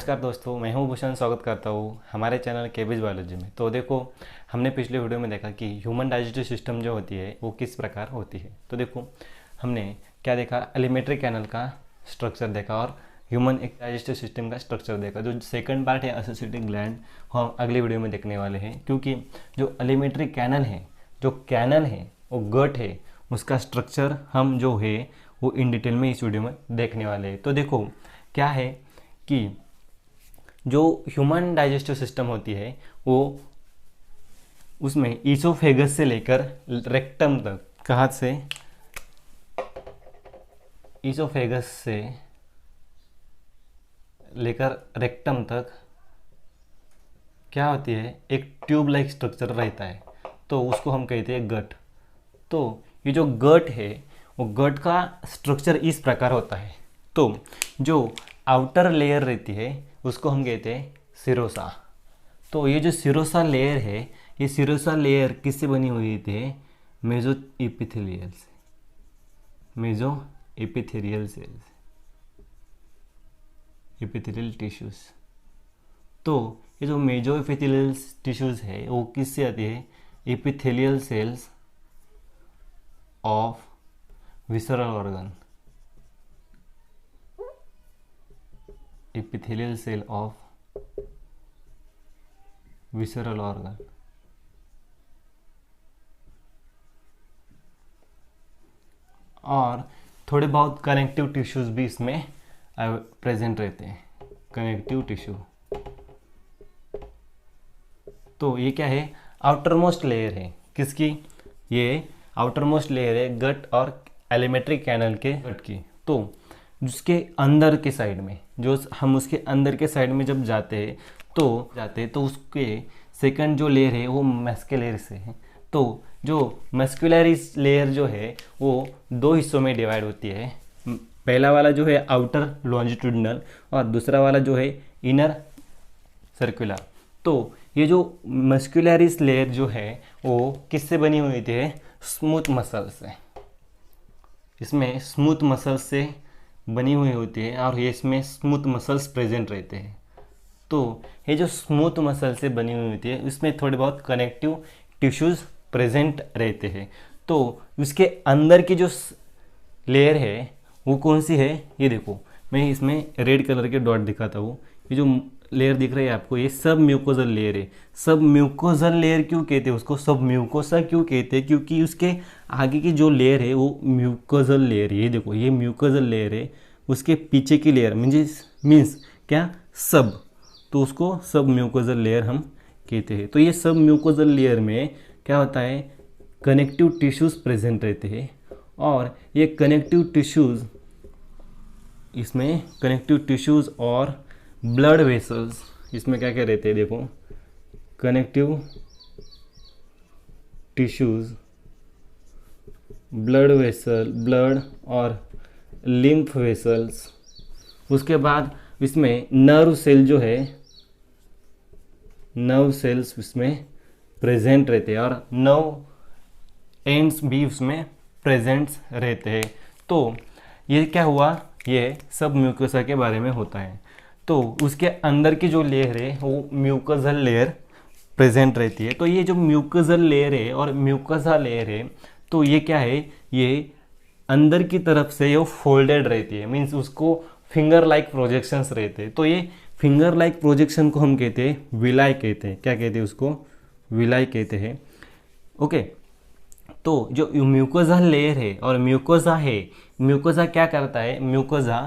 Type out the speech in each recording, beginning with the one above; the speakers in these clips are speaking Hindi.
नमस्कार दोस्तों, मैं हूं भूषण। स्वागत करता हूं हमारे चैनल केबीज बायोलॉजी में। तो देखो, हमने पिछले वीडियो में देखा कि ह्यूमन डाइजेस्टिव सिस्टम जो होती है वो किस प्रकार होती है। तो देखो, हमने क्या देखा, एलिमेंट्री कैनल का स्ट्रक्चर देखा और ह्यूमन एक डाइजेस्टिव सिस्टम का स्ट्रक्चर देखा। जो सेकंड पार्ट है एसोसिएटिव ग्लैंड, हम अगले वीडियो में देखने वाले हैं, क्योंकि जो एलिमेंट्री कैनल है, जो कैनल है वो गट है, उसका स्ट्रक्चर हम जो है वो इन डिटेल में इस वीडियो में देखने वाले हैं। तो देखो क्या है कि जो ह्यूमन डाइजेस्टिव सिस्टम होती है वो उसमें ईसोफेगस से लेकर रेक्टम तक, कहाँ से, ईसोफेगस से लेकर रेक्टम तक क्या होती है, एक ट्यूब लाइक स्ट्रक्चर रहता है। तो उसको हम कहते हैं गट। तो ये जो गट है वो गट का स्ट्रक्चर इस प्रकार होता है। तो जो आउटर लेयर रहती है उसको हम कहते हैं सिरोसा। तो ये जो सिरोसा लेयर है, ये सिरोसा लेयर किससे बनी हुई थी? मेजो एपिथेलियल से, मेजो एपिथेलियल सेल्स, एपिथेलियल टिश्यूज। तो ये जो मेजो एपिथेलियल टिश्यूज है वो किससे आती है? Epithelial cells of visceral organ, epithelial cell of visceral organ। और थोड़े बहुत कनेक्टिव टिश्यूज भी इसमें प्रेजेंट रहते हैं, कनेक्टिव टिश्यू। तो ये क्या है? आउटर मोस्ट लेयर है किसकी? ये आउटर मोस्ट लेयर है गट और एलिमेंट्री कैनल के गट की। तो जिसके अंदर के साइड में, जो हम उसके अंदर के साइड में जब जाते हैं तो उसके सेकंड जो लेयर है वो मस्कुलरिस है। तो जो मस्कुलरिस लेयर जो है वो दो हिस्सों में डिवाइड होती है। पहला वाला जो है आउटर लॉन्जिट्यूडिनल और दूसरा वाला जो है इनर सर्कुलर। तो ये जो मस्कुलरिस लेयर जो है वो किससे बनी हुई थी? स्मूथ मसल से। इसमें स्मूथ मसल से बनी हुई होती है और ये इसमें स्मूथ मसल्स प्रेजेंट रहते हैं। तो ये जो स्मूथ मसल से बनी हुई होती है इसमें थोड़े बहुत कनेक्टिव टिश्यूज प्रेजेंट रहते हैं। तो उसके अंदर की जो लेयर है वो कौन सी है? ये देखो, मैं इसमें रेड कलर के डॉट दिखाता हूँ। ये जो लेयर दिख रही है आपको, ये सब म्यूकोजल लेयर है। सब म्यूकोजल लेयर क्यों कहते हैं उसको? सब म्यूकोसा क्यों कहते हैं? क्योंकि उसके आगे की जो लेयर है वो म्यूकोजल लेयर है। ये देखो, ये म्यूकोजल लेयर है, उसके पीछे की लेयर मीन्स क्या? सब। तो उसको सब म्यूकोजल लेयर हम कहते हैं। तो ये सब म्यूकोजल लेयर में क्या होता है? कनेक्टिव टिश्यूज प्रेजेंट रहते हैं। और ये कनेक्टिव टिश्यूज, इसमें कनेक्टिव टिश्यूज और ब्लड वेसल्स, इसमें क्या क्या रहते हैं? देखो, connective tissues, blood vessel, blood और लिम्फ वेसल्स। उसके बाद इसमें नर्व सेल जो है, नर्व सेल्स इसमें प्रेजेंट रहते हैं और नर्व एंड्स भी उसमें प्रेजेंट रहते हैं। तो ये क्या हुआ? ये सब म्यूकोसा के बारे में होता है। तो उसके अंदर की जो लेयर है वो म्यूकोजल लेयर प्रेजेंट रहती है। तो ये जो म्यूकोजल लेयर है और म्यूकोसा लेयर है, तो ये क्या है? ये अंदर की तरफ से ये फोल्डेड रहती है, मीन्स उसको फिंगर लाइक प्रोजेक्शंस रहते हैं। तो ये फिंगर लाइक प्रोजेक्शन को हम कहते हैं विलाई कहते हैं। क्या कहते हैं उसको? विलाई कहते हैं। ओके। तो जो म्यूकोजा लेयर है और म्यूकोजा है, म्यूकोजा क्या करता है? म्यूकोजा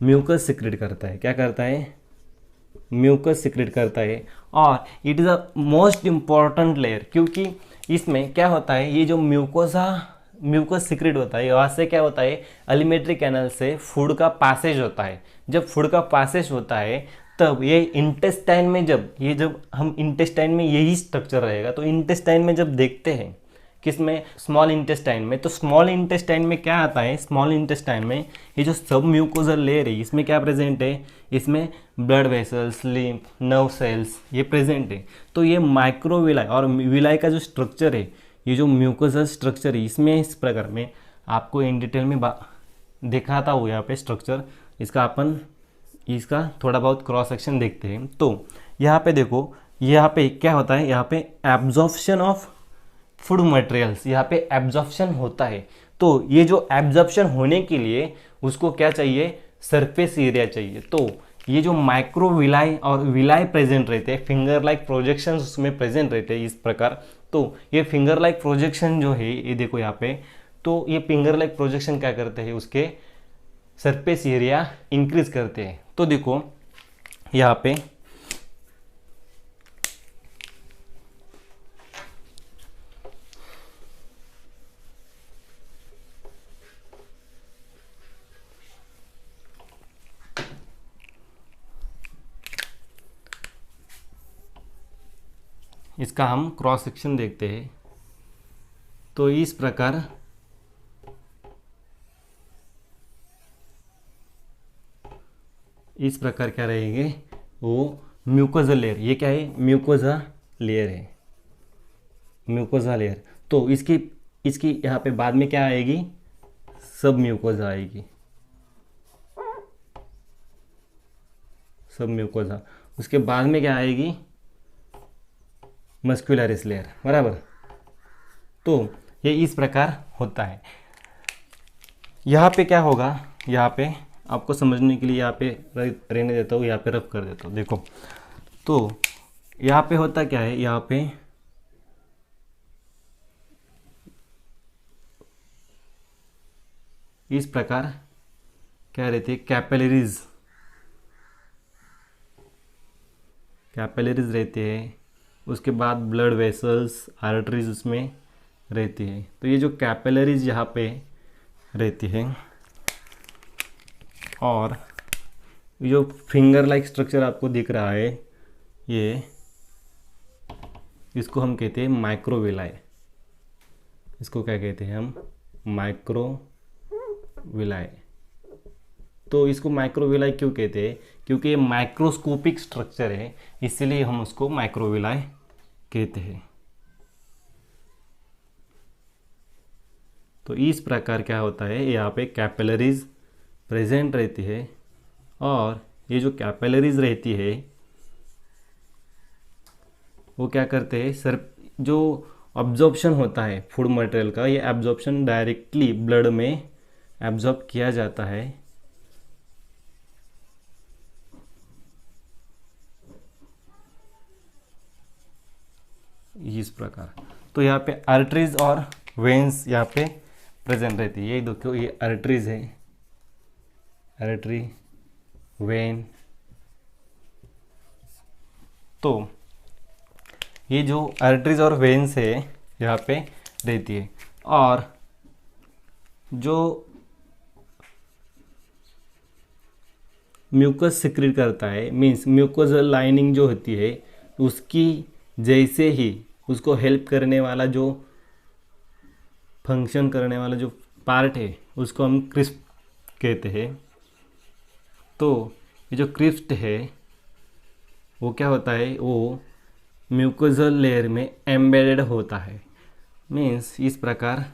म्यूकस सिक्रेट करता है। क्या करता है? म्यूकस सिक्रेट करता है। और it is a most important layer, क्योंकि इसमें क्या होता है? ये जो म्यूकस सिक्रेट होता है, वहाँ से क्या होता है? एलिमेंट्री कैनल से फूड का पासेज होता है। जब फूड का पासेज होता है तब ये इंटेस्टाइन में, जब हम इंटेस्टाइन में यही स्ट्रक्चर रहेगा। तो इंटेस्टाइन में जब देखते हैं, किसमें? स्मॉल इंटेस्टाइन में। तो स्मॉल इंटेस्टाइन में क्या आता है? स्मॉल इंटेस्टाइन में ये जो सब म्यूकोजल लेयर है इसमें क्या प्रेजेंट है? इसमें blood vessels, lymph, nerve cells ये प्रेजेंट है। तो ये माइक्रोविलाई और विलाई का जो स्ट्रक्चर है, ये जो म्यूकोजल स्ट्रक्चर है, इसमें इस प्रकार में आपको इन डिटेल में दिखाता हूँ यहाँ पे स्ट्रक्चर। इसका अपन इसका थोड़ा बहुत क्रॉस सेक्शन देखते हैं। तो यहाँ पे देखो, यहाँ पे क्या होता है, यहाँ पे एब्जॉर्प्शन ऑफ फूड मटेरियल्स, यहाँ पे एब्जॉर्प्शन होता है। तो ये जो एब्जॉर्प्शन होने के लिए उसको क्या चाहिए, सरफेस एरिया चाहिए। तो ये जो माइक्रो विलाई और विलाई प्रेजेंट रहते हैं, फिंगर लाइक प्रोजेक्शंस उसमें प्रेजेंट रहते हैं इस प्रकार। तो ये फिंगर लाइक प्रोजेक्शन जो है, ये देखो यहाँ पे, तो ये फिंगर लाइक प्रोजेक्शन क्या करते हैं, उसके सरफेस एरिया इंक्रीज करते हैं। तो देखो यहाँ पे इसका हम क्रॉस सेक्शन देखते हैं। तो इस प्रकार क्या रहेंगे, वो म्यूकोजा लेयर, ये क्या है, म्यूकोजा लेयर है, म्यूकोजा लेयर। तो इसकी यहाँ पे बाद में क्या आएगी, सब म्यूकोजा आएगी, सब म्यूकोजा। उसके बाद में क्या आएगी, मस्कुलरिस लेयर, बराबर। तो ये इस प्रकार होता है। यहाँ पे क्या होगा, यहाँ पे आपको समझने के लिए यहाँ पे रहने देता हूँ, यहाँ पे रफ कर देता हूँ। देखो तो यहाँ पे होता क्या है, यहाँ पे इस प्रकार क्या रहती है, कैपिलरीज रहते हैं। उसके बाद ब्लड वेसल्स, आर्टरीज उसमें रहती है। तो ये जो कैपिलरीज यहाँ पे रहती है, और जो फिंगर लाइक स्ट्रक्चर आपको दिख रहा है, ये इसको हम कहते हैं माइक्रोविलाई। इसको क्या कहते हैं हम, माइक्रोविलाई। तो इसको माइक्रोविलाई क्यों कहते हैं, क्योंकि ये माइक्रोस्कोपिक स्ट्रक्चर है, इसलिए हम उसको माइक्रोविलाई कहते हैं। तो इस प्रकार क्या होता है, यहाँ पे कैपिलरीज प्रेजेंट रहती है, और ये जो कैपिलरीज रहती है वो क्या करते हैं, सर जो अब्जॉर्प्शन होता है फूड मटेरियल का, ये अब्जॉर्प्शन डायरेक्टली ब्लड में एब्जॉर्ब किया जाता है। इस प्रकार। तो यहाँ पे आर्टरीज और वेन्स यहाँ पे प्रेजेंट रहती है। ये देखो, ये आर्टरीज है, आर्टरी, वेन। तो ये जो आर्टरीज और वेन्स है यहाँ पे रहती है, और जो म्यूकस सिक्रीट करता है, मीन्स म्यूकोजल लाइनिंग जो होती है, उसकी जैसे ही उसको हेल्प करने वाला, जो फंक्शन करने वाला जो पार्ट है, उसको हम क्रिस्प कहते हैं। तो ये जो क्रिस्प है वो क्या होता है, वो म्यूकोजल लेयर में एम्बेडेड होता है। मीन्स इस प्रकार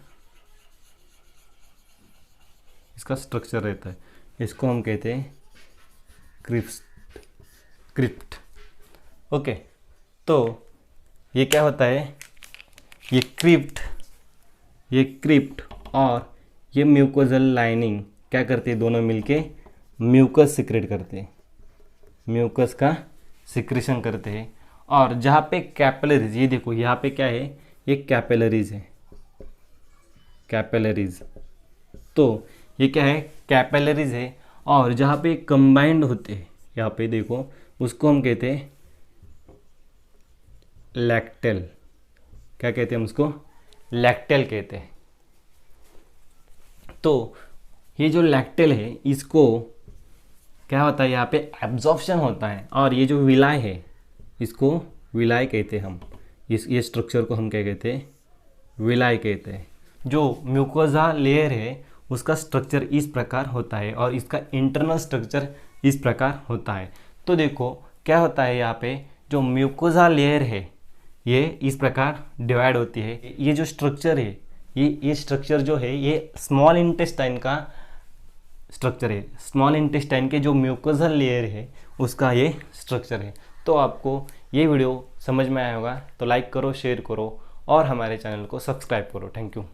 इसका स्ट्रक्चर रहता है, इसको हम कहते हैं क्रिप्ट। ओके, तो ये क्या होता है, ये क्रिप्ट और ये म्यूकोजल लाइनिंग क्या करते हैं, दोनों मिलके म्यूकस सिक्रेट करते हैं, म्यूकस का सिक्रेशन करते हैं। और जहाँ पे कैपिलरीज, ये देखो यहाँ पे क्या है, ये कैपिलरीज है, कैपिलरीज। तो ये क्या है, कैपिलरीज है। और जहाँ पे कंबाइंड होते हैं, यहाँ पे देखो, उसको हम कहते हैं लैक्टेल। क्या कहते हैं हम उसको, लैक्टेल कहते हैं। तो ये जो लैक्टेल है, इसको क्या होता है, यहाँ पे एब्जॉर्प्शन होता है, और ये जो विलाई है, इसको विलाई कहते हैं हम। ये स्ट्रक्चर को हम क्या कहते हैं, विलाई कहते हैं। जो म्यूकोजा लेयर है उसका स्ट्रक्चर इस प्रकार होता है, और इसका इंटरनल स्ट्रक्चर इस प्रकार होता है। तो देखो क्या होता है, यहाँ पे जो म्यूकोजा लेयर है ये इस प्रकार डिवाइड होती है। ये जो स्ट्रक्चर है, ये स्ट्रक्चर जो है, ये स्मॉल इंटेस्टाइन का स्ट्रक्चर है, स्मॉल इंटेस्टाइन के जो म्यूकोजल लेयर है उसका ये स्ट्रक्चर है। तो आपको ये वीडियो समझ में आया होगा, तो लाइक करो, शेयर करो और हमारे चैनल को सब्सक्राइब करो। Thank you.